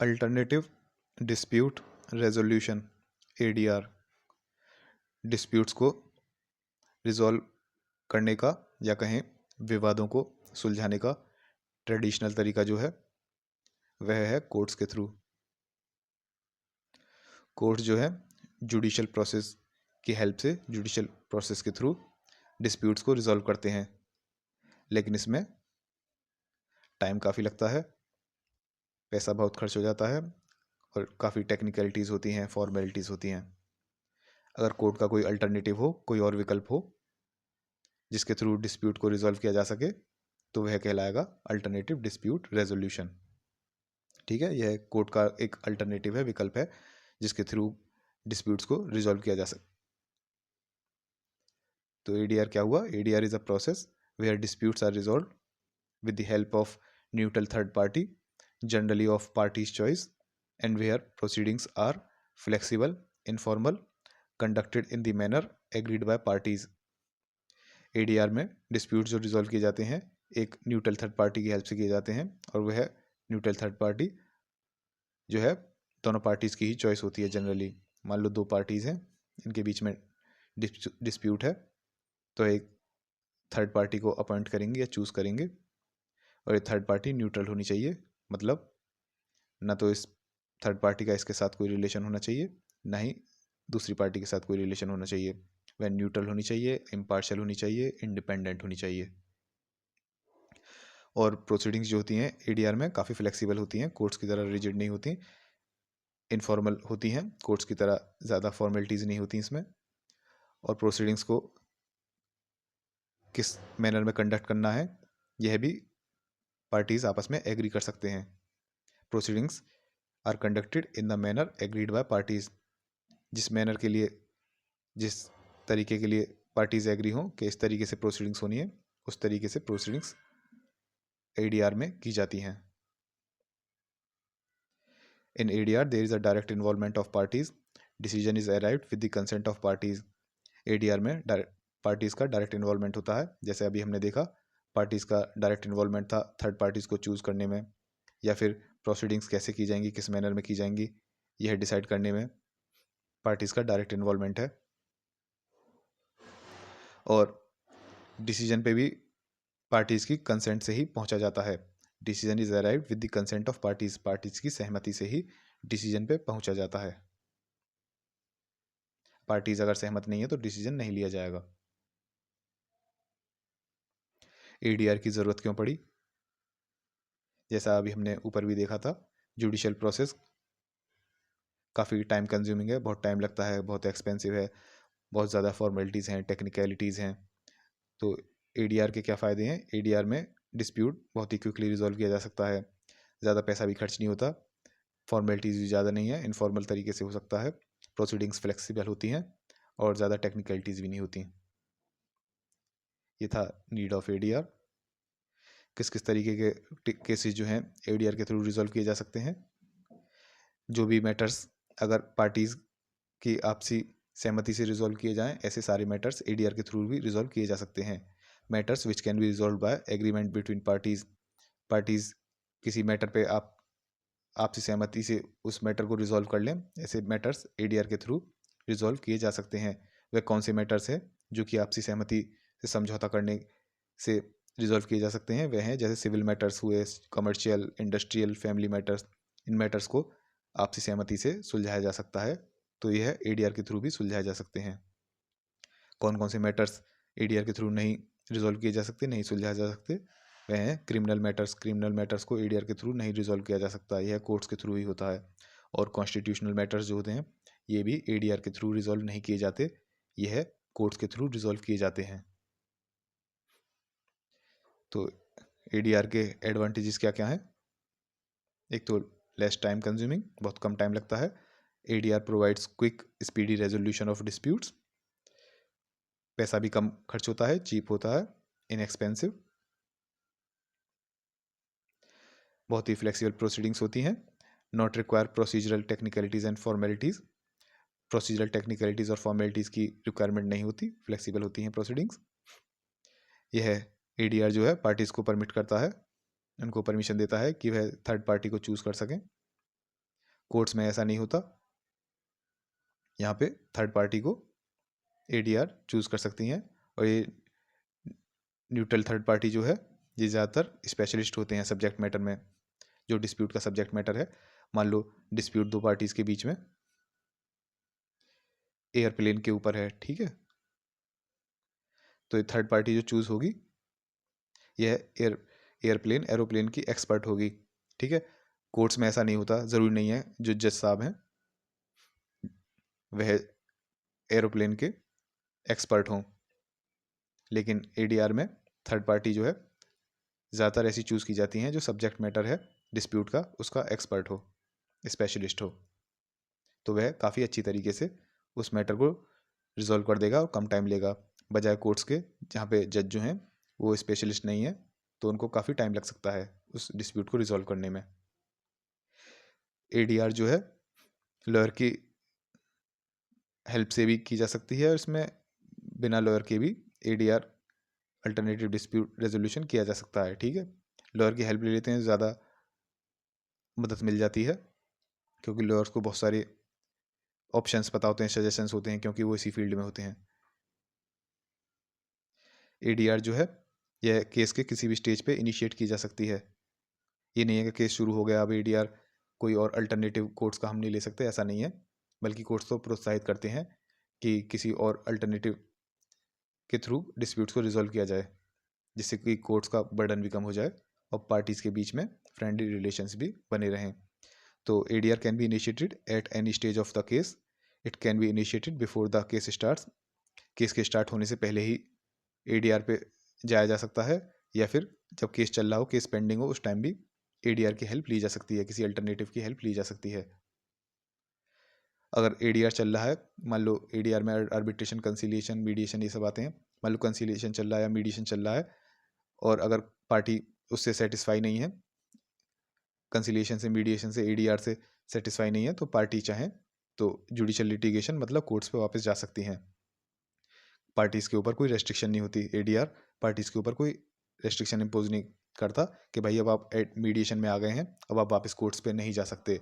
Alternative dispute resolution ADR disputes को resolve करने का या कहें विवादों को सुलझाने का ट्रेडिशनल तरीका जो है वह है कोर्ट्स के थ्रू। कोर्ट्स जो है जुडिशल प्रोसेस की हेल्प से, जुडिशल प्रोसेस के थ्रू डिस्प्यूट्स को रिजॉल्व करते हैं, लेकिन इसमें टाइम काफ़ी लगता है, पैसा बहुत खर्च हो जाता है और काफ़ी टेक्निकलिटीज़ होती हैं, फॉर्मेलिटीज़ होती हैं। अगर कोर्ट का कोई अल्टरनेटिव हो, कोई और विकल्प हो जिसके थ्रू डिस्प्यूट को रिजॉल्व किया जा सके, तो वह कहलाएगा अल्टरनेटिव डिस्प्यूट रेजोल्यूशन। ठीक है, यह कोर्ट का एक अल्टरनेटिव है, विकल्प है जिसके थ्रू डिस्प्यूट्स को रिजॉल्व किया जा सके। तो एडीआर क्या हुआ? ADR is a process where disputes are resolve with the help of neutral third party, generally of party's choice, and where proceedings are flexible, informal, conducted in the manner agreed by parties. ADR में dispute जो resolve किए जाते हैं एक neutral third party की help से किए जाते हैं, और वह न्यूट्रल थर्ड पार्टी जो है दोनों पार्टीज़ की ही चॉइस होती है जनरली। मान लो दो पार्टीज़ हैं, इनके बीच में डिस्प्यूट है, तो एक थर्ड पार्टी को अपॉइंट करेंगे या चूज़ करेंगे, और ये थर्ड पार्टी न्यूट्रल होनी चाहिए, मतलब ना तो इस थर्ड पार्टी का इसके साथ कोई रिलेशन होना चाहिए, ना ही दूसरी पार्टी के साथ कोई रिलेशन होना चाहिए। वह न्यूट्रल होनी चाहिए, इम्पार्शियल होनी चाहिए, इंडिपेंडेंट होनी चाहिए। और प्रोसीडिंग्स जो होती हैं एडीआर में काफ़ी फ्लेक्सिबल होती हैं, कोर्ट्स की तरह रिजिड नहीं होती, इनफॉर्मल होती हैं, कोर्ट्स की तरह ज़्यादा फॉर्मेलिटीज़ नहीं होती इसमें। और प्रोसीडिंग्स को किस मैनर में कंडक्ट करना है यह भी पार्टीज़ आपस में एग्री कर सकते हैं। Proceedings are conducted in the manner agreed by parties, जिस मैनर के लिए, जिस तरीके के लिए पार्टीज एग्री हों कि इस तरीके से प्रोसीडिंग्स होनी है, उस तरीके से प्रोसीडिंग्स एडीआर में की जाती हैं। In ADR there is a direct involvement of parties, decision is arrived with the consent of parties. ADR में पार्टीज का डायरेक्ट इन्वॉल्वमेंट होता है, जैसे अभी हमने देखा पार्टीज का डायरेक्ट इन्वॉल्वमेंट था थर्ड पार्टीज को चूज करने में, या फिर प्रोसीडिंग्स कैसे की जाएंगी, किस मैनर में की जाएंगी, यह डिसाइड करने में पार्टीज का डायरेक्ट इन्वॉल्वमेंट है। और डिसीजन पे भी पार्टीज की कंसेंट से ही पहुंचा जाता है। Decision is arrived with the consent of parties, parties की सहमति से ही डिसीजन पे पहुंचा जाता है। पार्टीज अगर सहमत नहीं है तो डिसीजन नहीं लिया जाएगा। एडीआर की जरूरत क्यों पड़ी? जैसा अभी हमने ऊपर भी देखा था, जुडिशियल प्रोसेस काफ़ी टाइम कंज्यूमिंग है, बहुत टाइम लगता है, बहुत एक्सपेंसिव है, बहुत ज़्यादा फॉर्मेलिटीज़ हैं, टेक्निकलिटीज़ हैं। तो एडीआर के क्या फ़ायदे हैं? एडीआर में डिस्प्यूट बहुत ही क्विकली रिजॉल्व किया जा सकता है, ज़्यादा पैसा भी खर्च नहीं होता, फॉर्मेलिटीज़ भी ज़्यादा नहीं है, इनफॉर्मल तरीके से हो सकता है, प्रोसीडिंग्स फ्लेक्सिबल होती हैं और ज़्यादा टेक्निकलिटीज़ भी नहीं होती। ये था नीड ऑफ एडीआर। किस किस तरीके के केसेस जो हैं एडीआर के थ्रू रिजॉल्व किए जा सकते हैं? जो भी मैटर्स अगर पार्टीज़ की आपसी सहमति से रिजॉल्व किए जाएं, ऐसे सारे मैटर्स एडीआर के थ्रू भी रिजॉल्व किए जा सकते हैं। Matters which can be resolve by agreement between parties, parties किसी मैटर पे आप आपसी सहमति से उस मैटर को रिजॉल्व कर लें, ऐसे मैटर्स एडीआर के थ्रू रिजॉल्व किए जा सकते हैं। वे कौन से मैटर्स हैं जो कि आपसी सहमति से समझौता करने से रिजॉल्व किए जा सकते हैं? वह हैं जैसे सिविल मैटर्स हुए, कमर्शियल, इंडस्ट्रियल, फैमिली मैटर्स। इन मैटर्स को आपसी सहमति से सुलझाया जा सकता है, तो यह एडीआर के थ्रू भी सुलझाए जा सकते हैं। कौन कौन से मैटर्स एडीआर के थ्रू नहीं रिजॉल्व किए जा सकते, नहीं सुलझाए जा सकते? वह हैं क्रिमिनल मैटर्स। क्रिमिनल मैटर्स को एडीआर के थ्रू नहीं रिजॉल्व किया जा सकता, यह कोर्ट्स के थ्रू ही होता है। और कॉन्स्टिट्यूशनल मैटर्स जो होते हैं ये भी एडीआर के थ्रू रिजॉल्व नहीं किए जाते, यह कोर्ट्स के थ्रू रिजॉल्व किए जाते हैं। तो एडीआर के एडवांटेजेस क्या क्या हैं? एक तो लेस टाइम कंज्यूमिंग, बहुत कम टाइम लगता है। ADR provides quick speedy resolution of disputes, पैसा भी कम खर्च होता है, चीप होता है, इनएक्सपेंसिव। बहुत ही फ्लेक्सिबल प्रोसीडिंग्स होती हैं, not require procedural technicalities and formalities. Procedural technicalities और फॉर्मेलिटीज़ की रिक्वायरमेंट नहीं होती, फ्लेक्सिबल होती हैं प्रोसीडिंग्स। यह एडीआर जो है पार्टीज़ को परमिट करता है, उनको परमिशन देता है कि वह थर्ड पार्टी को चूज़ कर सकें। कोर्ट्स में ऐसा नहीं होता, यहाँ पे थर्ड पार्टी को ADR चूज़ कर सकती हैं। और ये न्यूट्रल थर्ड पार्टी जो है ये ज़्यादातर स्पेशलिस्ट होते हैं सब्जेक्ट मैटर में। जो डिस्प्यूट का सब्जेक्ट मैटर है, मान लो डिस्प्यूट दो पार्टीज़ के बीच में एयरप्लेन के ऊपर है, ठीक है, तो ये थर्ड पार्टी जो चूज़ होगी यह एयरप्लेन एरोप्लेन की एक्सपर्ट होगी, ठीक है। कोर्ट्स में ऐसा नहीं होता, ज़रूरी नहीं है जो जज साहब हैं वह एरोप्लेन के एक्सपर्ट हों, लेकिन ADR में थर्ड पार्टी जो है ज़्यादातर ऐसी चूज़ की जाती हैं जो सब्जेक्ट मैटर है डिस्प्यूट का उसका एक्सपर्ट हो, स्पेशलिस्ट हो, तो वह काफ़ी अच्छी तरीके से उस मैटर को रिजॉल्व कर देगा और कम टाइम लेगा, बजाय कोर्ट्स के जहाँ पे जज जो हैं वो स्पेशलिस्ट नहीं है, तो उनको काफ़ी टाइम लग सकता है उस डिस्प्यूट को रिजॉल्व करने में। ADR जो है लॉयर की हेल्प से भी की जा सकती है, और इसमें बिना लॉयर के भी ADR अल्टरनेटिव डिस्प्यूट रेजोल्यूशन किया जा सकता है, ठीक है। लॉयर की हेल्प ले लेते हैं, ज़्यादा मदद मिल जाती है, क्योंकि लॉयर्स को बहुत सारे ऑप्शंस पता होते हैं, सजेशंस होते हैं, क्योंकि वो इसी फील्ड में होते हैं। ADR जो है यह केस के किसी भी स्टेज पे इनिशिएट की जा सकती है। ये नहीं है कि केस शुरू हो गया अब ADR कोई और अल्टरनेटिव कोर्ट्स का हम नहीं ले सकते, ऐसा नहीं है, बल्कि कोर्ट्स तो प्रोत्साहित करते हैं कि किसी और अल्टरनेटिव के थ्रू डिस्प्यूट्स को रिजॉल्व किया जाए, जिससे कि कोर्ट्स का बर्डन भी कम हो जाए और पार्टीज़ के बीच में फ्रेंडली रिलेशंस भी बने रहें। तो ADR can be initiated at any stage of the case. It can be initiated before the case starts. Case के स्टार्ट होने से पहले ही ADR पे जाया जा सकता है, या फिर जब केस चल रहा हो, केस पेंडिंग हो, उस टाइम भी ADR की हेल्प ली जा सकती है, किसी अल्टरनेटिव की हेल्प ली जा सकती है। अगर ADR चल रहा है, मान लो ADR में आर्बिट्रेशन, कंसिलिएशन, मीडिएशन ये सब आते हैं, मान लो कंसिलिएशन चल रहा है या मीडिएशन चल रहा है, और अगर पार्टी उससे सेटिस्फाई नहीं है, कंसिलिएशन से, मीडिएशन से, ADR से सेटिस्फाई नहीं है, तो पार्टी चाहें तो जुडिशियल लिटिगेशन मतलब कोर्ट्स पे वापस जा सकती हैं। पार्टीज़ के ऊपर कोई रेस्ट्रिक्शन नहीं होती, ADR पार्टीज़ के ऊपर कोई रेस्ट्रिक्शन इम्पोज नहीं करता कि भाई अब आप मीडिएशन में आ गए हैं, अब आप वापस कोर्ट्स पे नहीं जा सकते,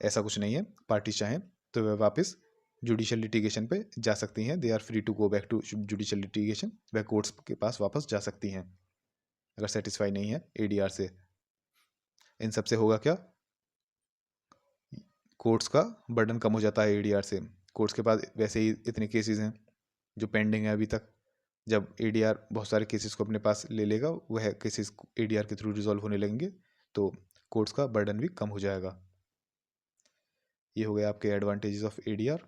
ऐसा कुछ नहीं है। पार्टी चाहें तो वह वापस जुडिशियल लिटिगेशन पे जा सकती हैं, they are free to go back to judicial litigation, वह कोर्ट्स के पास वापस जा सकती हैं अगर सेटिस्फाई नहीं है ADR से। इन सब से होगा क्या, कोर्ट्स का बर्डन कम हो जाता है ADR से। कोर्ट्स के पास वैसे ही इतने केसेस हैं जो पेंडिंग है अभी तक, जब ADR बहुत सारे केसेस को अपने पास ले लेगा, वह केसेस ADR के थ्रू रिजॉल्व होने लगेंगे, तो कोर्ट्स का बर्डन भी कम हो जाएगा। ये हो गया आपके एडवांटेजेस ऑफ ADR।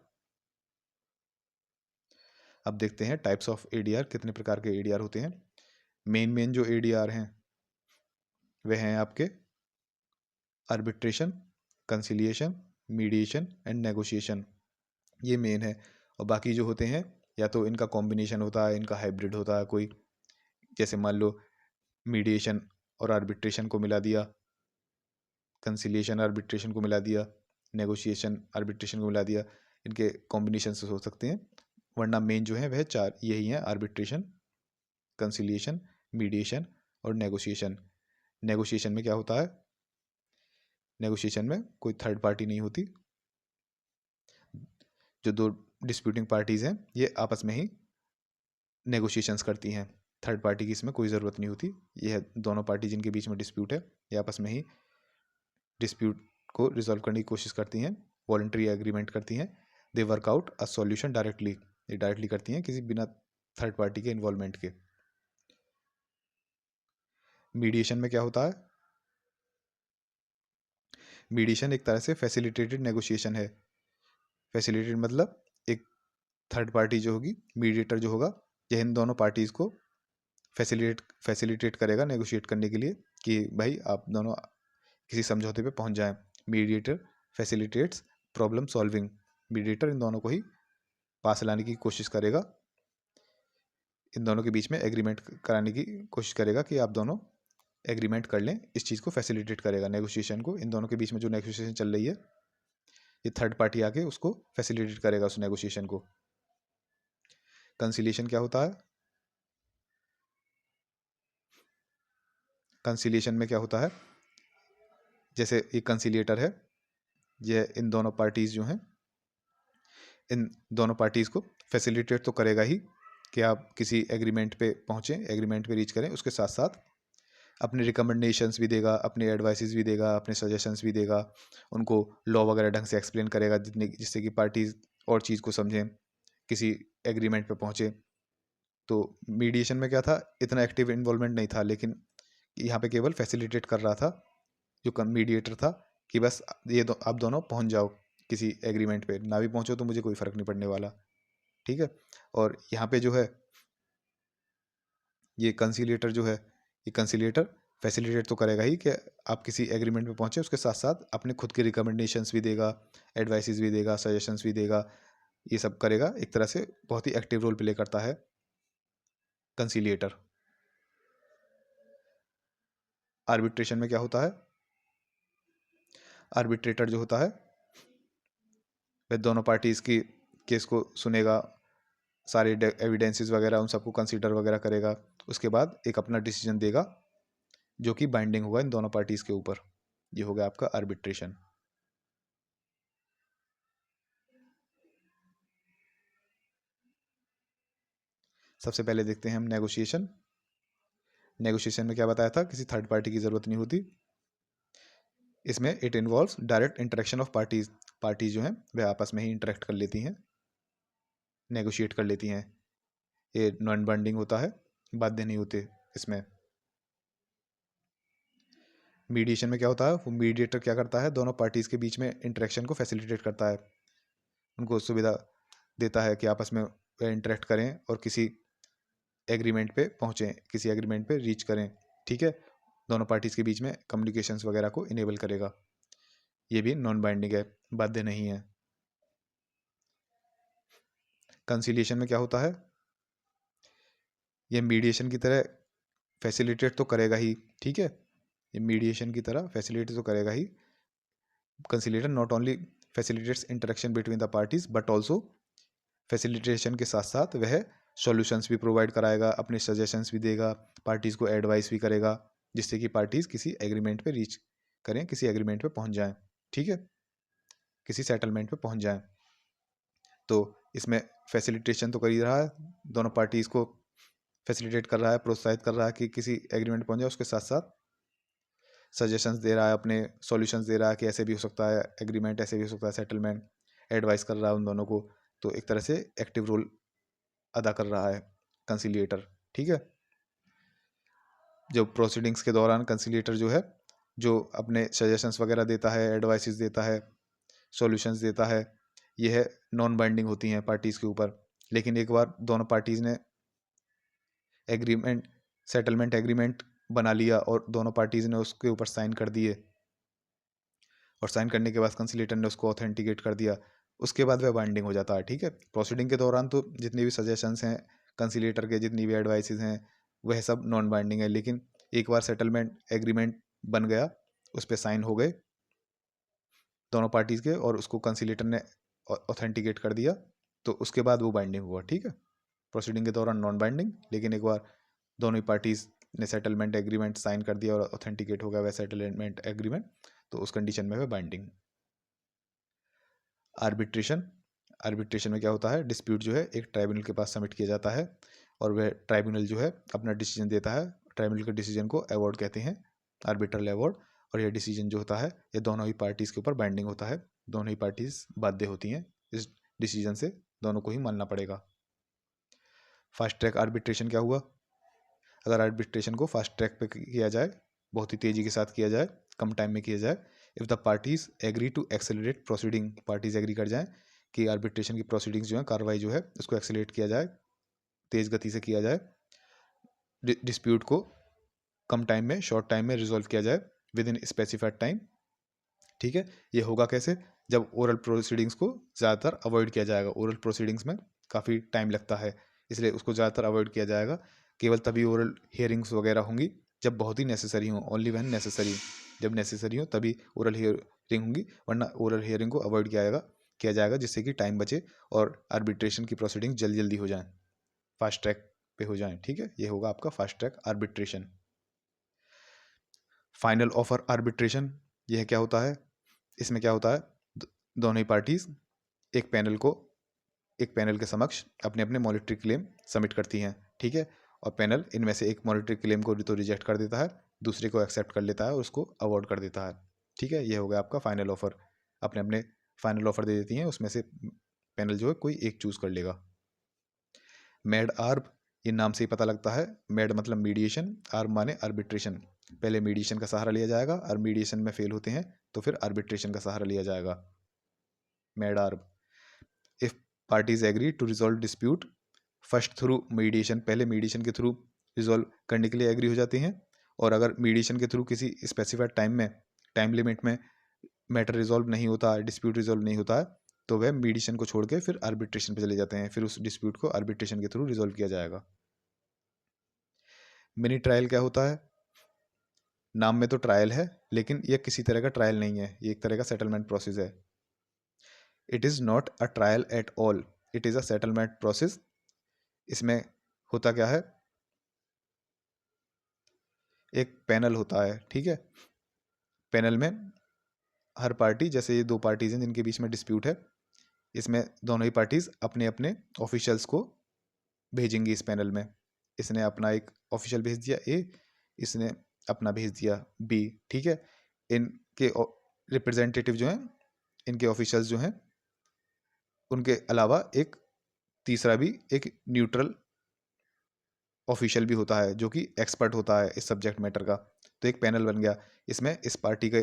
अब देखते हैं टाइप्स ऑफ ADR, कितने प्रकार के ADR होते हैं। मेन जो ADR हैं वह हैं आपके arbitration, conciliation, mediation and negotiation, ये मेन है। और बाकी जो होते हैं या तो इनका कॉम्बिनेशन होता है, इनका हाइब्रिड होता है कोई, जैसे मान लो मीडिएशन और आर्बिट्रेशन को मिला दिया, कंसिलिएशन आर्बिट्रेशन को मिला दिया, नेगोशिएशन आर्बिट्रेशन को मिला दिया, इनके कॉम्बिनेशन से हो सकते हैं, वरना मेन जो है वह चार यही हैं, आर्बिट्रेशन, कंसिलिएशन, मीडिएशन और नेगोशिएशन। नेगोशिएशन में क्या होता है, नेगोशिएशन में कोई थर्ड पार्टी नहीं होती, जो दो डिस्प्यूटिंग पार्टीज़ हैं ये आपस में ही नेगोशिएशंस करती हैं, थर्ड पार्टी की इसमें कोई ज़रूरत नहीं होती। यह दोनों पार्टी जिनके बीच में डिस्प्यूट है ये आपस में ही डिस्प्यूट को रिजॉल्व करने की कोशिश करती हैं, वॉलंटरी एग्रीमेंट करती हैं, they work out a solution directly, ये डायरेक्टली करती हैं किसी बिना थर्ड पार्टी के इन्वॉल्वमेंट के। मीडिएशन में क्या होता है, मीडिएशन एक तरह से फैसिलिटेटेड नेगोशिएशन है। फैसिलिटेटेड मतलब एक थर्ड पार्टी जो होगी, मीडिएटर जो होगा, यह इन दोनों पार्टीज़ को फैसिलिटेट करेगा नेगोशिएट करने के लिए कि भाई आप दोनों किसी समझौते पे पहुंच जाएं। Mediator facilitates problem solving, mediator इन दोनों को ही पास लाने की कोशिश करेगा, इन दोनों के बीच में एग्रीमेंट कराने की कोशिश करेगा कि आप दोनों एग्रीमेंट कर लें, इस चीज़ को फैसिलिटेट करेगा नेगोशिएशन को, इन दोनों के बीच में जो नेगोशिएशन चल रही है ये थर्ड पार्टी आके उसको फैसिलिटेट करेगा उस नेगोशिएशन को। कंसिलिएशन क्या होता है, कंसिलिएशन में क्या होता है, जैसे एक कंसिलिएटर है ये इन दोनों पार्टीज़ जो हैं, इन दोनों पार्टीज़ को फैसिलिटेट तो करेगा ही कि आप किसी एग्रीमेंट पे पहुँचें, एग्रीमेंट पे रीच करें। उसके साथ साथ अपने रिकमेंडेशंस भी देगा, अपने एडवाइसेस भी देगा, अपने सजेशंस भी देगा, उनको लॉ वगैरह ढंग से एक्सप्लेन करेगा जिससे कि पार्टीज और चीज़ को समझें, किसी एग्रीमेंट पे पहुँचे। तो मीडिएशन में क्या था, इतना एक्टिव इन्वॉल्वमेंट नहीं था, लेकिन यहाँ पे केवल फैसिलिटेट कर रहा था जो मीडिएटर था कि बस ये आप दोनों पहुँच जाओ किसी एग्रीमेंट पे, ना भी पहुँचो तो मुझे कोई फ़र्क नहीं पड़ने वाला, ठीक है। और यहाँ पे जो है ये कंसीलिएटर जो है, ये कंसीलिएटर फैसिलिटेट तो करेगा ही कि आप किसी एग्रीमेंट में पहुंचे, उसके साथ साथ अपने खुद के रिकमेंडेशंस भी देगा, एडवाइसेस भी देगा, सजेशंस भी देगा, ये सब करेगा। एक तरह से बहुत ही एक्टिव रोल प्ले करता है कंसीलिएटर। आर्बिट्रेशन में क्या होता है, आर्बिट्रेटर जो होता है वह दोनों पार्टीज की केस को सुनेगा, सारे एविडेंसेस वगैरह उन सबको कंसीडर वगैरह करेगा, उसके बाद एक अपना डिसीजन देगा जो कि बाइंडिंग होगा इन दोनों पार्टीज के ऊपर। ये हो गया आपका आर्बिट्रेशन। सबसे पहले देखते हैं हम नेगोशिएशन। नेगोशिएशन में क्या बताया था, किसी थर्ड पार्टी की ज़रूरत नहीं होती। इसमें it involves direct interaction of parties, parties जो हैं वह आपस में ही इंटरेक्ट कर लेती हैं, नेगोशिएट कर लेती हैं। ये नॉन बाइंडिंग होता है, बाध्य नहीं होते इसमें। मीडिएशन में क्या होता है, वो मीडिएटर क्या करता है, दोनों पार्टीज के बीच में इंटरेक्शन को फैसिलिटेट करता है, उनको सुविधा देता है कि आपस में इंटरेक्ट करें और किसी एग्रीमेंट पे पहुँचें, किसी एग्रीमेंट पे रीच करें, ठीक है। दोनों पार्टीज के बीच में कम्युनिकेशंस वगैरह को इनेबल करेगा। ये भी नॉन बाइंडिंग है, बाध्य नहीं है। कंसीलिएशन में क्या होता है, ये मीडिएशन की तरह फैसिलिटेट तो करेगा ही, ठीक है, ये मीडिएशन की तरह फैसिलिटेट तो करेगा ही। Conciliator not only facilitates interaction between the parties but also, facilitation के साथ साथ वह सॉल्यूशंस भी प्रोवाइड कराएगा, अपने सजेशंस भी देगा, पार्टीज़ को एडवाइस भी करेगा, जिससे कि पार्टीज़ किसी एग्रीमेंट पे रीच करें, किसी एग्रीमेंट पे पहुंच जाएं, ठीक है, किसी सेटलमेंट पे पहुंच जाएं। तो इसमें फैसिलिटेशन तो कर ही रहा है, दोनों पार्टीज़ को फैसिलिटेट कर रहा है, प्रोत्साहित कर रहा है कि किसी एग्रीमेंट पहुंच जाए, उसके साथ साथ सजेशंस दे रहा है, अपने सॉल्यूशंस दे रहा है कि ऐसे भी हो सकता है एग्रीमेंट, ऐसे भी हो सकता है सेटलमेंट, एडवाइस कर रहा है उन दोनों को। तो एक तरह से एक्टिव रोल अदा कर रहा है कंसीलिएटर, ठीक है। जो प्रोसीडिंग्स के दौरान कंसीलिएटर जो है, जो अपने सजेशंस वगैरह देता है, एडवाइसेस देता है, सॉल्यूशंस देता है, ये है नॉन बाइंडिंग होती हैं पार्टीज़ के ऊपर। लेकिन एक बार दोनों पार्टीज़ ने एग्रीमेंट, सेटलमेंट एग्रीमेंट बना लिया और दोनों पार्टीज़ ने उसके ऊपर साइन कर दिए, और साइन करने के बाद कंसीलिएटर ने उसको ऑथेंटिकेट कर दिया, उसके बाद वह बाइंडिंग हो जाता है, ठीक है। प्रोसीडिंग के दौरान तो जितनी भी सजेशंस हैं कंसीलिएटर के, जितनी भी एडवाइसेस हैं, वह सब नॉन बाइंडिंग है। लेकिन एक बार सेटलमेंट एग्रीमेंट बन गया, उस पर साइन हो गए दोनों पार्टीज़ के, और उसको कंसीलिएटर ने ऑथेंटिकेट कर दिया, तो उसके बाद वो बाइंडिंग हुआ, ठीक है। प्रोसीडिंग के दौरान नॉन बाइंडिंग, लेकिन एक बार दोनों ही पार्टीज़ ने सेटलमेंट एग्रीमेंट साइन कर दिया और ऑथेंटिकेट हो गया वह सेटलमेंट एग्रीमेंट, तो उस कंडीशन में वह बाइंडिंग। आर्बिट्रेशन, आर्बिट्रेशन में क्या होता है, डिस्प्यूट जो है एक ट्राइब्यूनल के पास सबमिट किया जाता है, और वह ट्राइब्यूनल जो है अपना डिसीजन देता है। ट्राइब्यूनल के डिसीजन को अवॉर्ड कहते हैं, आर्बिट्रल अवॉर्ड। और यह डिसीजन जो होता है ये दोनों ही पार्टीज़ के ऊपर बाइंडिंग होता है, दोनों ही पार्टीज़ बाध्य होती हैं इस डिसीजन से, दोनों को ही मानना पड़ेगा। फास्ट ट्रैक आर्बिट्रेशन क्या हुआ, अगर आर्बिट्रेशन को फास्ट ट्रैक पे किया जाए, बहुत ही तेज़ी के साथ किया जाए, कम टाइम में किया जाए, if the parties agree to accelerate proceeding, parties agree कर जाएं कि आर्बिट्रेशन की प्रोसीडिंग्स जो है, कार्रवाई जो है उसको एक्सेलरेट किया जाए, तेज़ गति से किया जाए, डिस्प्यूट को कम टाइम में, शॉर्ट टाइम में रिजॉल्व किया जाए विद इन स्पेसिफाइड टाइम, ठीक है। ये होगा कैसे, जब ओरल प्रोसीडिंग्स को ज़्यादातर अवॉइड किया जाएगा, ओरल प्रोसीडिंग्स में काफ़ी टाइम लगता है, इसलिए उसको ज़्यादातर अवॉइड किया जाएगा। केवल तभी ओरल हियरिंग्स वगैरह होंगी जब बहुत ही नेसेसरी हो, ओनली व्हेन नेसेसरी, जब नेसेसरी हो तभी ओरल हियरिंग होंगी, वरना ओरल हियरिंग को अवॉइड किया जाएगा जिससे कि टाइम बचे और आर्बिट्रेशन की प्रोसीडिंग जल्दी जल्दी हो जाए, फास्ट ट्रैक पे हो जाए, ठीक है। ये होगा आपका fast track arbitration. Final offer arbitration, यह क्या होता है, इसमें क्या होता है, दोनों ही पार्टीज एक पैनल के समक्ष अपने अपने मॉनिटरी क्लेम सबमिट करती हैं, ठीक है। और पैनल इनमें से एक मॉनिटरी क्लेम को तो रिजेक्ट कर देता है, दूसरे को एक्सेप्ट कर लेता है और उसको अवॉर्ड कर देता है, ठीक है। ये हो गया आपका फाइनल ऑफर। अपने अपने फाइनल ऑफर दे देती हैं, उसमें से पैनल जो है कोई एक चूज कर लेगा। मेड आर्ब, ये नाम से ही पता लगता है, मेड मतलब मीडिएशन, आर्ब माने आर्बिट्रेशन। पहले मीडिएशन का सहारा लिया जाएगा और मीडिएशन में फेल होते हैं तो फिर आर्बिट्रेशन का सहारा लिया जाएगा। Med arb, if parties agree to resolve dispute first through mediation, पहले मीडिएशन के थ्रू रिजॉल्व करने के लिए एग्री हो जाती हैं, और अगर मीडिएशन के थ्रू किसी स्पेसिफाइड टाइम लिमिट में मैटर रिजॉल्व नहीं होता, डिस्प्यूट रिजॉल्व नहीं होता है, तो वह मीडिएशन को छोड़ के फिर आर्बिट्रेशन पे चले जाते हैं, फिर उस डिस्प्यूट को आर्बिट्रेशन के थ्रू रिजॉल्व किया जाएगा। मिनी ट्रायल क्या होता है? नाम में तो ट्रायल है, लेकिन यह किसी तरह का ट्रायल नहीं है, ये एक तरह का सेटलमेंट प्रोसेस है। It is not a trial at all, it is a settlement process. इसमें होता क्या है, एक पैनल होता है, ठीक है। पैनल में हर पार्टी, जैसे ये दो पार्टीज हैं जिनके बीच में डिस्प्यूट है, इसमें दोनों ही पार्टीज अपने अपने ऑफिशियल्स को भेजेंगी इस पैनल में। इसने अपना एक ऑफिशियल भेज दिया ए, इसने अपना भेज दिया बी, ठीक है। इनके रिप्रेजेंटेटिव जो हैं, इनके ऑफिशियल्स जो हैं, उनके अलावा एक तीसरा भी एक न्यूट्रल ऑफिशियल भी होता है जो कि एक्सपर्ट होता है इस सब्जेक्ट मैटर का। तो एक पैनल बन गया, इसमें इस पार्टी के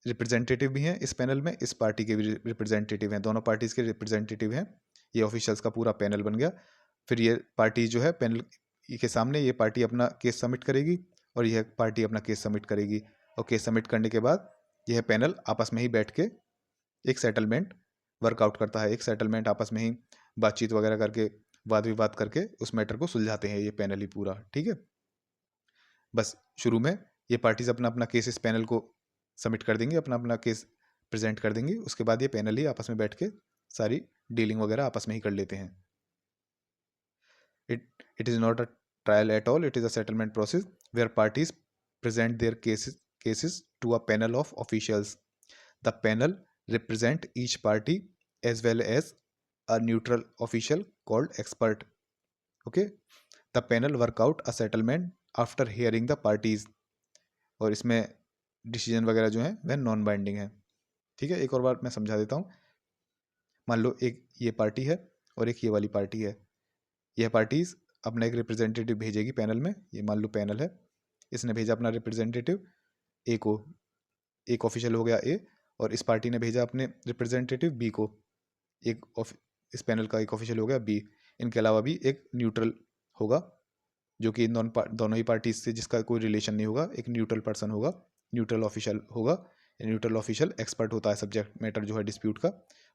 रिप्रेजेंटेटिव भी हैं, इस पैनल में इस पार्टी के भी रिप्रेजेंटेटिव हैं, दोनों पार्टीज के रिप्रेजेंटेटिव हैं। ये ऑफिशियल्स का पूरा पैनल बन गया। फिर ये पार्टी जो है पैनल के सामने, ये पार्टी अपना केस सबमिट करेगी और यह पार्टी अपना केस सबमिट करेगी, और केस सबमिट करने के बाद यह पैनल आपस में ही बैठ के एक सेटलमेंट वर्कआउट करता है। एक सेटलमेंट आपस में ही बातचीत वगैरह करके, वाद विवाद करके उस मैटर को सुलझाते हैं ये पैनल ही पूरा, ठीक है। बस शुरू में ये पार्टीज अपना अपना केस इस पैनल को सबमिट कर देंगे, अपना अपना केस प्रेजेंट कर देंगे, उसके बाद ये पैनल ही आपस में बैठ के सारी डीलिंग वगैरह आपस में ही कर लेते हैं। It is not a trial at all, it is a settlement process where parties present their cases to a panel of officials. The panel represent each party as well as a neutral official called expert. Okay, the panel work out a settlement after hearing the parties. और इसमें decision वगैरह जो है वह non binding है, ठीक है। एक और बार मैं समझा देता हूँ। मान लो एक ये पार्टी है और एक ये वाली पार्टी है, यह पार्टीज अपना एक रिप्रेजेंटेटिव भेजेगी पैनल में। ये मान लो पैनल है, इसने भेजा अपना रिप्रेजेंटेटिव ए को, एक ऑफिशियल हो गया ए, और इस पार्टी ने भेजा अपने रिप्रेजेंटेटिव बी को, एक इस पैनल का एक ऑफिशियल हो गया बी। इनके अलावा भी एक न्यूट्रल होगा जो कि इन दोनों ही पार्टीज से जिसका कोई रिलेशन नहीं होगा, एक न्यूट्रल पर्सन होगा, न्यूट्रल ऑफिशियल होगा। न्यूट्रल ऑफिशियल एक्सपर्ट होता है सब्जेक्ट मैटर जो है डिस्प्यूट का।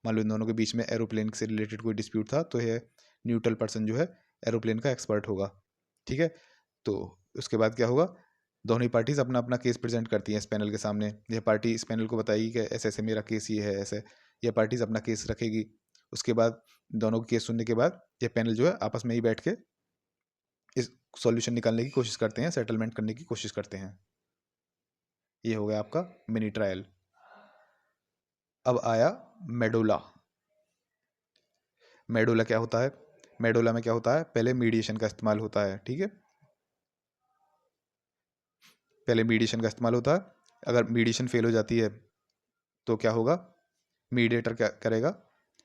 मान लो इन दोनों के बीच में एरोप्लेन से रिलेटेड कोई डिस्प्यूट था, तो यह न्यूट्रल पर्सन जो है एरोप्लेन का एक्सपर्ट होगा, ठीक है। तो उसके बाद क्या होगा, दोनों ही पार्टीज अपना अपना केस प्रेजेंट करती हैं इस पैनल के सामने। यह पार्टी इस पैनल को बताएगी कि ऐसे ऐसे मेरा केस ये है, ऐसे यह पार्टीज अपना केस रखेगी। उसके बाद दोनों के केस सुनने के बाद यह पैनल जो है आपस में ही बैठ के इस सॉल्यूशन निकालने की कोशिश करते हैं, सेटलमेंट करने की कोशिश करते हैं। ये हो गया आपका मिनी ट्रायल। अब आया मेडोला। मेडोला क्या होता है? मेडोला में क्या होता है, पहले मीडिएशन का इस्तेमाल होता है, ठीक है। पहले मीडिएशन का इस्तेमाल होता है। अगर मीडिएशन फेल हो जाती है तो क्या होगा, मीडिएटर क्या करेगा,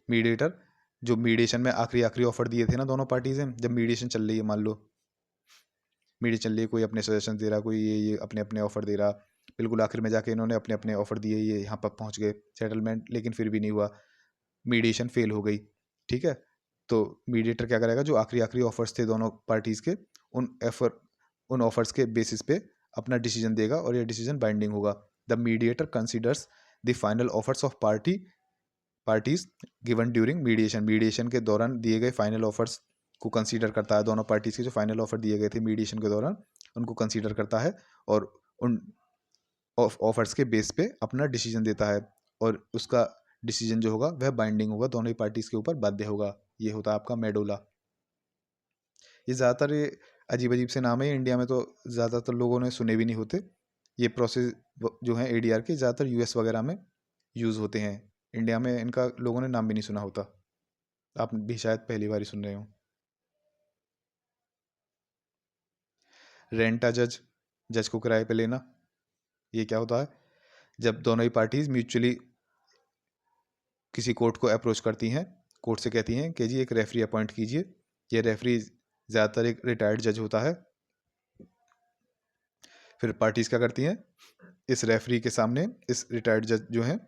मीडिएटर जो मीडिएशन में आखिरी ऑफर दिए थे ना दोनों पार्टीज हैं, जब मीडिएशन चल रही है, मान लो मीडिएशन चल रही है, कोई अपने सजेशन दे रहा, कोई ये अपने अपने ऑफर दे रहा, बिल्कुल आखिर में जाके इन्होंने अपने अपने ऑफर दिए, ये यहाँ पर पहुँच गए सेटलमेंट, लेकिन फिर भी नहीं हुआ, मीडिएशन फेल हो गई, ठीक है। तो मीडिएटर क्या करेगा, जो आखिरी ऑफर्स थे दोनों पार्टीज के, उन ऑफर्स के बेसिस पे अपना डिसीजन देगा और यह डिसीजन बाइंडिंग होगा। The mediator considers the final offers of parties given during mediation के दौरान दिए गए फाइनल ऑफर्स को कंसीडर करता है। दोनों पार्टीज के जो फाइनल ऑफर दिए गए थे मीडिएशन के दौरान, उनको कंसीडर करता है और उन ऑफर्स के बेस पे अपना डिसीजन देता है, और उसका डिसीजन जो होगा वह बाइंडिंग होगा, दोनों ही पार्टीज के ऊपर बाध्य होगा। ये होता है आपका मेडोला। ये ज़्यादातर ये अजीब अजीब से नाम है, इंडिया में तो ज़्यादातर लोगों ने सुने भी नहीं होते। ये प्रोसेस जो है एडीआर के ज़्यादातर यूएस वगैरह में यूज़ होते हैं, इंडिया में इनका लोगों ने नाम भी नहीं सुना होता, आप भी शायद पहली बार ही सुन रहे हो। रेंट अ जज, जज को किराए पे लेना। ये क्या होता है? जब दोनों ही पार्टीज म्यूचुअली किसी कोर्ट को अप्रोच करती हैं, कोर्ट से कहती हैं कि जी एक रेफरी अपॉइंट कीजिए। ये रेफरी ज़्यादातर एक रिटायर्ड जज होता है। फिर पार्टीज क्या करती हैं, इस रेफरी के सामने, इस रिटायर्ड जज जो हैं,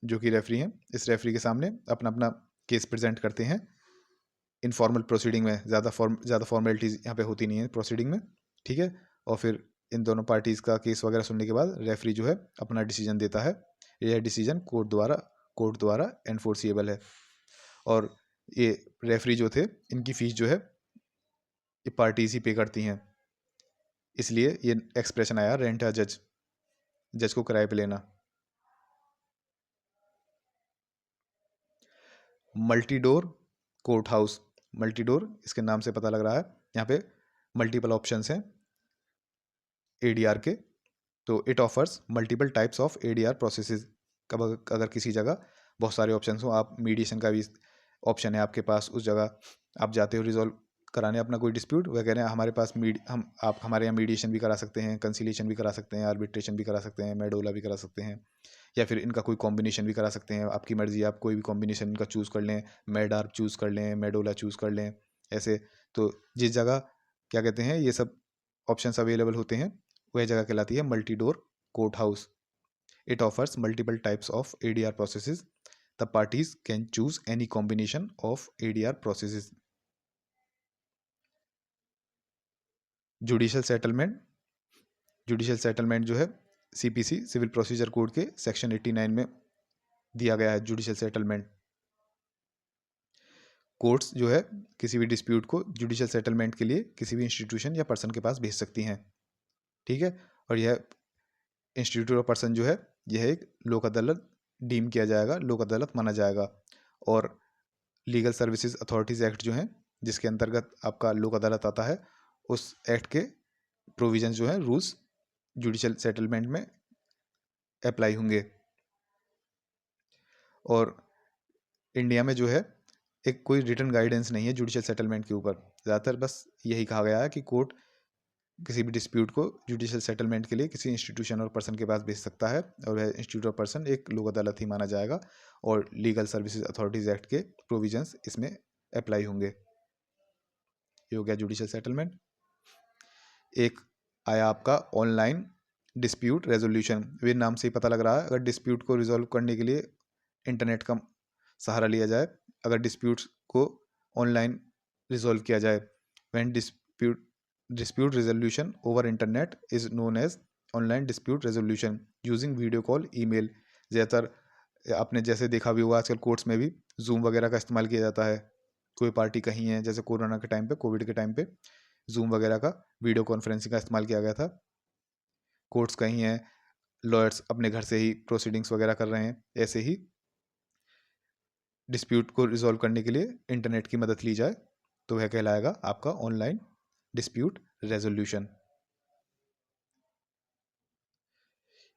जो कि रेफरी हैं, इस रेफरी के सामने अपना अपना केस प्रेजेंट करते हैं इनफॉर्मल प्रोसीडिंग में। ज़्यादा फॉर्मेलिटीज़ यहाँ पे होती नहीं है प्रोसीडिंग में, ठीक है। और फिर इन दोनों पार्टीज़ का केस वगैरह सुनने के बाद रेफरी जो है अपना डिसीजन देता है। यह डिसीजन कोर्ट द्वारा एनफोर्सिएबल है। और ये रेफरी जो थे, इनकी फ़ीस जो है ये पार्टीज ही पे करती हैं। इसलिए ये एक्सप्रेशन आया रेंट अ जज, जज को किराए पे लेना। Multi door court house, multi door इसके नाम से पता लग रहा है, यहाँ पे मल्टीपल ऑप्शंस हैं एडीआर के। तो it offers multiple types of ADR processes. कब अगर किसी जगह बहुत सारे ऑप्शंस हो, आप मीडिएशन का भी ऑप्शन है आपके पास, उस जगह आप जाते हो रिजॉल्व कराने अपना कोई डिस्प्यूट, वह कह रहे हैं हमारे पास आप हमारे यहाँ मीडिएशन भी करा सकते हैं, कंसिलिएशन भी करा सकते हैं, आर्बिट्रेशन भी करा सकते हैं, मेडोला भी करा सकते हैं, या फिर इनका कोई कॉम्बिनेशन भी करा सकते हैं। आपकी मर्जी, आप कोई भी कॉम्बिनेशन इनका चूज़ कर लें, मेडार्प चूज़ कर लें, मेडोला चूज़ कर लें, ऐसे। तो जिस जगह क्या कहते हैं ये सब ऑप्शंस अवेलेबल होते हैं, वह जगह कहलाती है multi door court house. It offers multiple types of ADR processes. The parties can choose any combination of ADR processes. Judicial settlement, judicial settlement जो है सीपीसी सिविल प्रोसीजर कोड के सेक्शन 89 में दिया गया है। जुडिशियल सेटलमेंट, कोर्ट्स जो है किसी भी डिस्प्यूट को जुडिशियल सेटलमेंट के लिए किसी भी इंस्टीट्यूशन या पर्सन के पास भेज सकती हैं, ठीक है। और यह इंस्टीट्यूट और पर्सन जो है यह एक लोक अदालत डीम किया जाएगा, लोक अदालत माना जाएगा। और लीगल सर्विसेज अथॉरिटीज़ एक्ट जो है, जिसके अंतर्गत आपका लोक अदालत आता है, उस एक्ट के प्रोविजंस जो है, रूल्स जुडिशियल सेटलमेंट में अप्लाई होंगे। और इंडिया में जो है एक कोई रिटन गाइडेंस नहीं है जुडिशियल सेटलमेंट के ऊपर। ज़्यादातर बस यही कहा गया है कि कोर्ट किसी भी डिस्प्यूट को जुडिशियल सेटलमेंट के लिए किसी इंस्टीट्यूशन और पर्सन के पास भेज सकता है, और वह इंस्टीट्यूट और पर्सन एक लोक अदालत ही माना जाएगा, और लीगल सर्विसेज अथॉरिटीज़ एक्ट के प्रोविजंस इसमें अप्लाई होंगे। ये हो गया जुडिशियल सेटलमेंट। एक आया आपका ऑनलाइन डिस्प्यूट रेजोल्यूशन। वे नाम से ही पता लग रहा है, अगर डिस्प्यूट को रिजॉल्व करने के लिए इंटरनेट का सहारा लिया जाए, अगर डिस्प्यूट्स को ऑनलाइन रिजॉल्व किया जाए, when dispute resolution over internet is known as online dispute resolution using video call, email. ज़्यादातर आपने जैसे देखा भी होगा आजकल कोर्ट्स में भी जूम वगैरह का इस्तेमाल किया जाता है। कोई पार्टी कहीं है, जैसे कोरोना के टाइम पे, कोविड के टाइम पे जूम वगैरह का वीडियो कॉन्फ्रेंसिंग का इस्तेमाल किया गया था। कोर्ट्स कहीं हैं, लॉयर्स अपने घर से ही प्रोसीडिंग्स वगैरह कर रहे हैं, ऐसे ही डिस्प्यूट को रिजॉल्व करने के लिए इंटरनेट की मदद ली जाए तो वह कहलाएगा आपका ऑनलाइन डिस्प्यूट रेजोल्यूशन।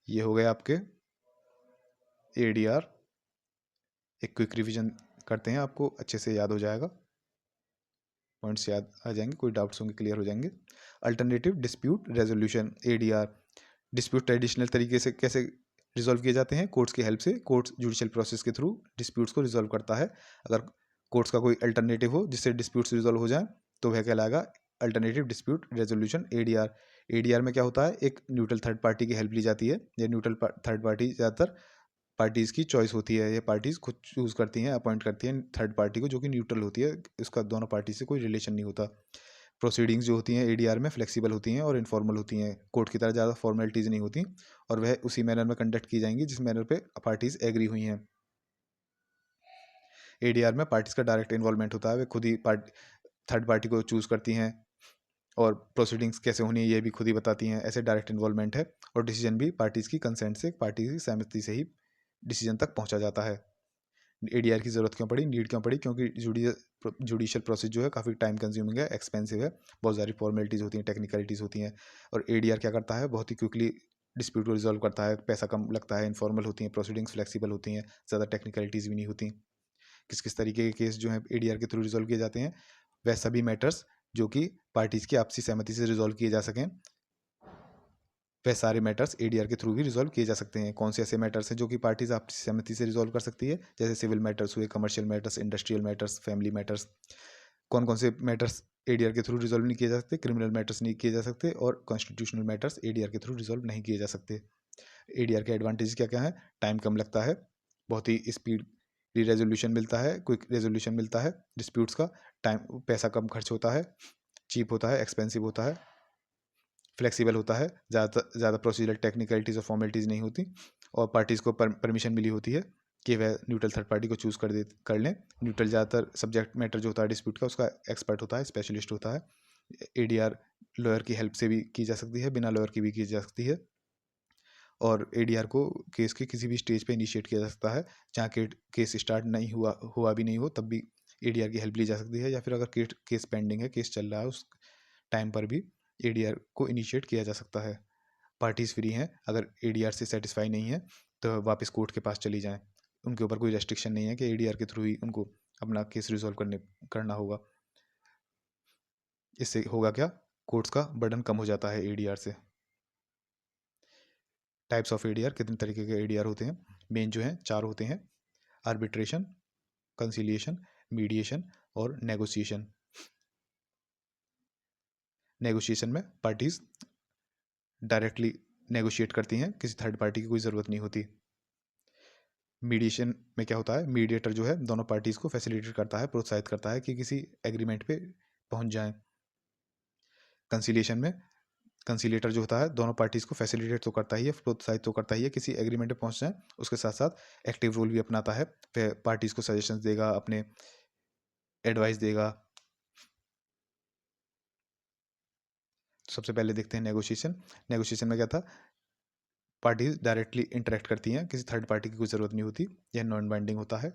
ये हो गए आपके एडीआर। एक क्विक रिवीजन करते हैं, आपको अच्छे से याद हो जाएगा, पॉइंट्स याद आ जाएंगे, कोई डाउट्स होंगे क्लियर हो जाएंगे। Alternative dispute resolution ADR. Dispute traditional तरीके से कैसे रिजॉल्व किए जाते हैं? कोर्ट्स की हेल्प से। कोर्ट्स जुडिशियल प्रोसेस के थ्रू डिस्प्यूट्स को रिजॉल्व करता है। अगर कोर्ट्स का कोई अल्टरनेटिव हो जिससे डिस्प्यूट्स रिजॉल्व हो जाए तो वह कहलाएगा alternative dispute resolution ADR. ADR में क्या होता है, एक न्यूट्रल थर्ड पार्टी की हेल्प ली जाती है। ये न्यूट्रल थर्ड पार्टी ज़्यादातर पार्टीज़ की चॉइस होती है, ये पार्टीज़ खुद चूज़ करती हैं, अपॉइंट करती हैं थर्ड पार्टी को, जो कि न्यूट्रल होती है, इसका दोनों पार्टी से कोई रिलेशन नहीं होता। प्रोसीडिंग्स जो होती हैं एडीआर में फ्लेक्सिबल होती हैं और इनफॉर्मल होती हैं, कोर्ट की तरह ज़्यादा फॉर्मेलिटीज़ नहीं होती, और वह उसी मैनर में कंडक्ट की जाएंगी जिस मैनर पे पार्टीज़ एग्री हुई हैं। एडीआर में पार्टीज़ का डायरेक्ट इन्वॉल्वमेंट होता है, वे खुद ही थर्ड पार्टी को चूज़ करती हैं, और प्रोसीडिंग्स कैसे होनी है ये भी खुद ही बताती हैं, ऐसे डायरेक्ट इन्वॉल्वमेंट है। और डिसीजन भी पार्टीज़ की कंसेंट से, पार्टी की सहमति से ही डिसीजन तक पहुंचा जाता है। एडीआर की ज़रूरत क्यों पड़ी, नीड क्यों पड़ी? क्योंकि जुडिशियल प्रोसेस जो है काफ़ी टाइम कंज्यूमिंग है, एक्सपेंसिव है, बहुत सारी फॉर्मेलिटीज़ होती हैं, टेक्निकलिटीज़ होती हैं, और एडीआर क्या करता है, बहुत ही क्विकली डिस्प्यूट को रिजॉल्व करता है, पैसा कम लगता है, इनफॉर्मल होती हैं प्रोसीडिंग्स, फ्लेक्सिबल होती हैं, ज़्यादा टेक्निकलिटीज़ भी नहीं होती। किस किस तरीके के केस जो हैं एडीआर के थ्रू रिजॉल्व किए जाते हैं? वह सभी मैटर्स जो कि पार्टीज़ की आपसी सहमति से रिजॉल्व किए जा सकें, वह सारे मैटर्स एडीआर के थ्रू भी रिजॉल्व किए जा सकते हैं। कौन से ऐसे मैटर्स हैं जो कि पार्टीज आपसी सहमति से रिजॉल्व कर सकती है? जैसे सिविल मैटर्स हुए, commercial matters, industrial matters, family matters. कौन कौन से मैटर्स एडीआर के थ्रू रिजॉल्व नहीं किए जा सकते? क्रिमिनल मैटर्स नहीं किए जा सकते, और कॉन्स्टिट्यूशनल मैटर्स एडीआर के थ्रू रिजॉल्व नहीं किए जा सकते। एडीआर के एडवांटेज क्या क्या है? टाइम कम लगता है, बहुत ही स्पीड रेजोल्यूशन मिलता है, क्विक रेजोल्यूशन मिलता है डिस्प्यूट्स का, टाइम पैसा कम खर्च होता है, चीप होता है, एक्सपेंसिव होता है, फ्लेक्सिबल होता है, ज़्यादा प्रोसीजरल टेक्निकलिटीज़ और फॉर्मेलिटीज़ नहीं होती, और पार्टीज़ को परमिशन मिली होती है कि वह न्यूट्रल थर्ड पार्टी को चूज़ कर लें। न्यूट्रल ज़्यादातर सब्जेक्ट मैटर जो होता है डिस्प्यूट का उसका एक्सपर्ट होता है, स्पेशलिस्ट होता है। एडीआर लॉयर की हेल्प से भी की जा सकती है, बिना लॉयर की भी की जा सकती है, और एडीआर को केस के किसी भी स्टेज पे इनिशिएट किया जा सकता है, जहाँ केस स्टार्ट नहीं हुआ भी नहीं हो तब भी एडीआर की हेल्प ली जा सकती है, या फिर अगर केस पेंडिंग है, केस चल रहा है, उस टाइम पर भी एडीआर को इनिशिएट किया जा सकता है। पार्टीज फ्री हैं, अगर एडीआर से सेटिस्फाई नहीं है तो वापस कोर्ट के पास चली जाएं। उनके ऊपर कोई रेस्ट्रिक्शन नहीं है कि एडीआर के थ्रू ही उनको अपना केस रिजॉल्व करना होगा। इससे होगा क्या? कोर्ट्स का बर्डन कम हो जाता है एडीआर से। टाइप्स ऑफ एडीआर, कितने तरीके के एडीआर होते हैं? मेन जो हैं 4 होते हैं: आर्बिट्रेशन, कंसिलिएशन, मीडिएशन और नेगोशिएशन। नेगोशिएशन में पार्टीज डायरेक्टली नेगोशिएट करती हैं, किसी थर्ड पार्टी की कोई ज़रूरत नहीं होती। मीडिएशन में क्या होता है? मीडिएटर जो है दोनों पार्टीज को फैसिलिटेट करता है, प्रोत्साहित करता है कि किसी एग्रीमेंट पे पहुंच जाएं। कंसिलिएशन में कंसिलेटर जो होता है दोनों पार्टीज को फैसिलिटेट तो करता ही है, प्रोत्साहित तो करता ही है किसी एग्रीमेंट पे पहुंच जाए, उसके साथ साथ एक्टिव रोल भी अपनाता है, वह पार्टीज को सजेशंस देगा, अपने एडवाइस देगा। सबसे पहले देखते हैं नेगोशिएशन। नेगोशिएशन में क्या था? पार्टीज डायरेक्टली इंटरेक्ट करती हैं, किसी थर्ड पार्टी की कोई ज़रूरत नहीं होती, यह नॉन बाइंडिंग होता है।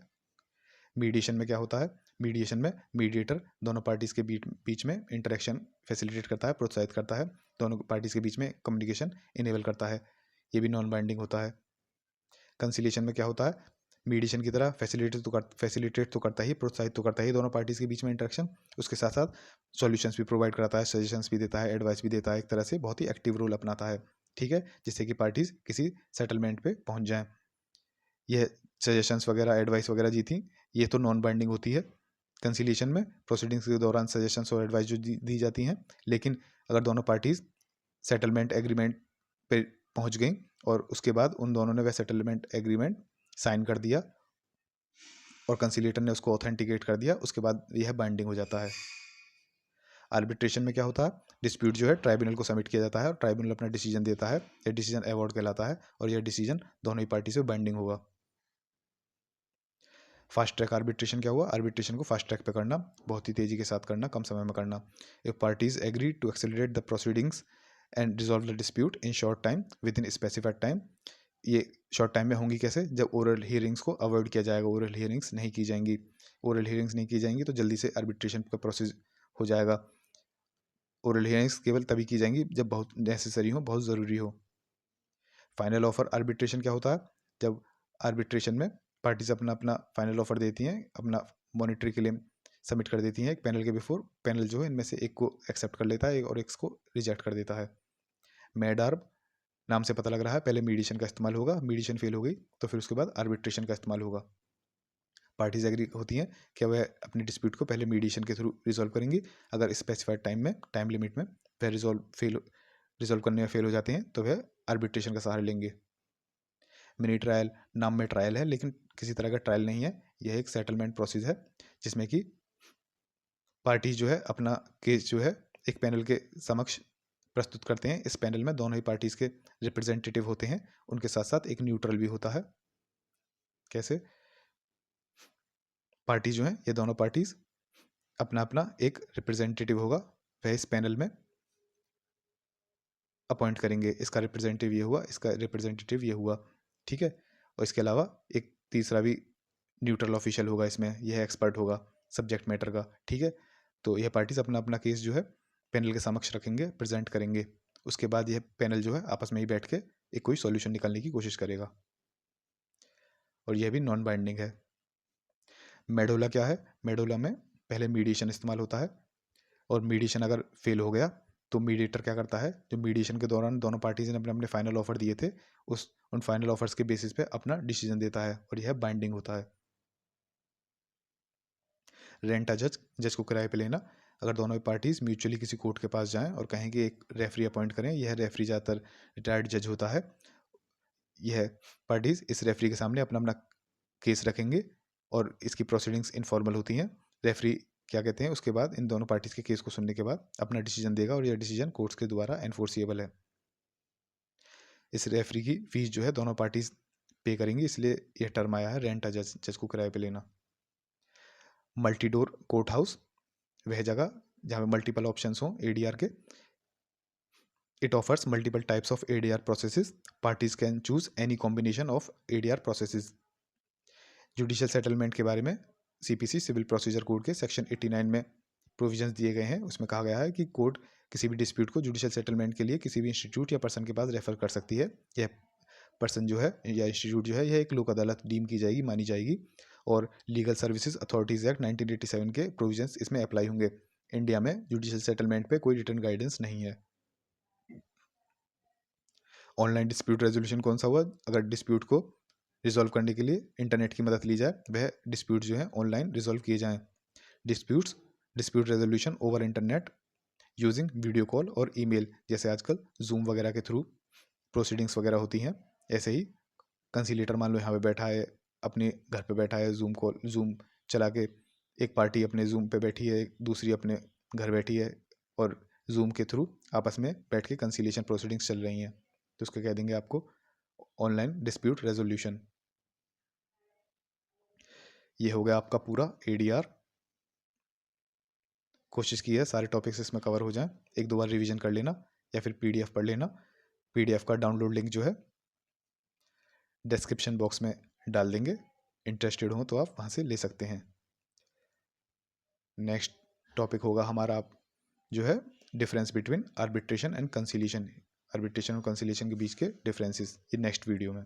मीडिएशन में क्या होता है? मीडिएशन में मीडिएटर दोनों पार्टीज के बीच में इंटरेक्शन फैसिलिटेट करता है, प्रोत्साहित करता है, दोनों पार्टीज के बीच में कम्युनिकेशन इनेबल करता है, ये भी नॉन बाइंडिंग होता है। कंसिलिएशन में क्या होता है? मीडिएशन की तरह फैसिलिटेट तो करता ही, प्रोत्साहित तो करता ही दोनों पार्टीज के बीच में इंटरेक्शन, उसके साथ साथ सॉल्यूशंस भी प्रोवाइड कराता है, सजेशंस भी देता है, एडवाइस भी देता है, एक तरह से बहुत ही एक्टिव रोल अपनाता है, ठीक है, जिससे कि पार्टीज किसी सेटलमेंट पे पहुंच जाएं। यह सजेशंस वगैरह, एडवाइस वगैरह जी थी, ये तो नॉन बाइंडिंग होती है कंसिलिएशन में। प्रोसीडिंग्स के दौरान सजेशंस और एडवाइस जो दी जाती हैं, लेकिन अगर दोनों पार्टीज सेटलमेंट एग्रीमेंट पे पहुंच गई और उसके बाद उन दोनों ने वह सेटलमेंट एग्रीमेंट साइन कर दिया और कंसिलेटर ने उसको ऑथेंटिकेट कर दिया, उसके बाद यह बाइंडिंग हो जाता है। आर्बिट्रेशन में क्या होता है? डिस्प्यूट जो है ट्राइब्यूनल को सबमिट किया जाता है और ट्राइब्यूनल अपना डिसीजन देता है, यह डिसीजन अवॉर्ड कहलाता है, और यह डिसीजन दोनों ही पार्टी से बाइंडिंग होगा। फास्ट ट्रैक आर्बिट्रेशन क्या हुआ? आर्बिट्रेशन को फास्ट ट्रैक पे करना, बहुत ही तेजी के साथ करना, कम समय में करना। If parties agree to accelerate the proceedings and resolve the dispute in short time within specified time. ये शॉर्ट टाइम में होंगी कैसे? जब ओरल हियरिंग्स को अवॉइड किया जाएगा, ओरल हियरिंग्स नहीं की जाएंगी। ओरल हियरिंग्स नहीं की जाएंगी तो जल्दी से आर्बिट्रेशन का प्रोसेस हो जाएगा। ओरल हियरिंग्स केवल तभी की जाएंगी जब बहुत नेसेसरी हो, बहुत ज़रूरी हो। फाइनल ऑफर आर्बिट्रेशन क्या होता है? जब आर्बिट्रेशन में पार्टीज अपना अपना फाइनल ऑफर देती हैं, अपना मॉनिटरी क्लेम सबमिट कर देती हैं एक पैनल के बिफोर, पैनल जो है इनमें से एक को एक्सेप्ट कर लेता है और एक को रिजेक्ट कर देता है। मैडार्ब नाम से पता लग रहा है, पहले मीडिएशन का इस्तेमाल होगा, मीडिएशन फेल हो गई तो फिर उसके बाद आर्बिट्रेशन का इस्तेमाल होगा। पार्टीज एग्री होती हैं कि वह अपनी डिस्प्यूट को पहले मीडिएशन के थ्रू रिजॉल्व करेंगी, अगर स्पेसिफाइड टाइम लिमिट में वह रिजॉल्व करने में फेल हो जाते हैं तो वह आर्बिट्रेशन का सहारा लेंगे। मिनी ट्रायल, नाम में ट्रायल है लेकिन किसी तरह का ट्रायल नहीं है, यह एक सेटलमेंट प्रोसेस है जिसमें कि पार्टी जो है अपना केस जो है एक पैनल के समक्ष प्रस्तुत करते हैं। इस पैनल में दोनों ही पार्टीज के रिप्रेजेंटेटिव होते हैं, उनके साथ साथ एक न्यूट्रल भी होता है। कैसे? पार्टी जो है ये दोनों पार्टीज अपना अपना एक रिप्रेजेंटेटिव होगा, वह इस पैनल में अपॉइंट करेंगे, इसका रिप्रेजेंटेटिव ये हुआ, इसका रिप्रेजेंटेटिव ये हुआ, ठीक है। और इसके अलावा एक तीसरा भी न्यूट्रल ऑफिशियल होगा, इसमें यह एक्सपर्ट होगा सब्जेक्ट मैटर का, ठीक है। तो यह पार्टीज अपना अपना केस जो है पैनल के समक्ष रखेंगे, प्रेजेंट करेंगे, उसके बाद यह पैनल जो है आपस में ही बैठ के एक कोई सॉल्यूशन निकालने की कोशिश करेगा, और यह भी नॉन बाइंडिंग है। मेडोला क्या है? मेडोला में पहले मीडिएशन इस्तेमाल होता है, और मीडिएशन अगर फेल हो गया तो मीडिएटर क्या करता है, जो मीडिएशन के दौरान दोनों पार्टीज ने अपने अपने फाइनल ऑफर दिए थे, उन फाइनल ऑफर्स के बेसिस पे अपना डिसीजन देता है, और यह बाइंडिंग होता है। रेंट अ जज, जज को किराए पे लेना। अगर दोनों पार्टीज म्यूचुअली किसी कोर्ट के पास जाएं और कहें कि एक रेफरी अपॉइंट करें, यह रेफरी ज़्यादातर रिटायर्ड जज होता है। यह पार्टीज इस रेफरी के सामने अपना अपना केस रखेंगे, और इसकी प्रोसीडिंग्स इनफॉर्मल होती हैं। रेफरी क्या कहते हैं, उसके बाद इन दोनों पार्टीज के केस को सुनने के बाद अपना डिसीजन देगा, और यह डिसीजन कोर्ट्स के द्वारा एनफोर्सिएबल है। इस रेफरी की फीस जो है दोनों पार्टीज पे करेंगी, इसलिए यह टर्म आया है रेंट अ जज, जज को किराए पे लेना। मल्टी डोर कोर्ट हाउस, वह जगह जहाँ पे मल्टीपल ऑप्शंस हों एडीआर के। It offers multiple types of ADR processes, parties can choose any combination of ADR processes. Judicial settlement के बारे में सीपीसी सिविल प्रोसीजर कोड के सेक्शन 89 में प्रोविजंस दिए गए हैं। उसमें कहा गया है कि कोर्ट किसी भी डिस्प्यूट को जुडिशियल सेटलमेंट के लिए किसी भी इंस्टीट्यूट या पर्सन के पास रेफर कर सकती है। यह पर्सन जो है या इंस्टीट्यूट जो है, यह एक लोक अदालत डीम की जाएगी, मानी जाएगी, और लीगल सर्विसेज अथॉरिटीज एक्ट 1987 के प्रोविजंस इसमें अप्लाई होंगे। इंडिया में जुडिशियल सेटलमेंट पे कोई रिटर्न गाइडेंस नहीं है। ऑनलाइन डिस्प्यूट रेजोल्यूशन कौन सा हुआ? अगर डिस्प्यूट को रिजॉल्व करने के लिए इंटरनेट की मदद ली जाए, वह डिस्प्यूट जो है ऑनलाइन रिजॉल्व किए जाएं। Dispute resolution over internet using video call और ईमेल, जैसे आजकल जूम वगैरह के थ्रू प्रोसीडिंग्स वगैरह होती हैं। ऐसे ही कंसीलेटर मान लो यहाँ पे बैठा है, अपने घर पे बैठा है, जूम चला के, एक पार्टी अपने जूम पे बैठी है, दूसरी अपने घर बैठी है, और जूम के थ्रू आपस में बैठ के कंसीलिएशन प्रोसीडिंग्स चल रही हैं, तो उसको कह देंगे आपको ऑनलाइन डिस्प्यूट रेजोल्यूशन। ये हो गया आपका पूरा एडीआर। कोशिश की है सारे टॉपिक्स इसमें कवर हो जाएं। एक दो बार रिवीजन कर लेना, या फिर पीडीएफ पढ़ लेना। पीडीएफ का डाउनलोड लिंक जो है डिस्क्रिप्शन बॉक्स में डाल देंगे, इंटरेस्टेड हो तो आप वहाँ से ले सकते हैं। नेक्स्ट टॉपिक होगा हमारा जो है difference between arbitration and conciliation. Arbitration और कंसीलिएशन के बीच के डिफरेंसेस, ये नेक्स्ट वीडियो में।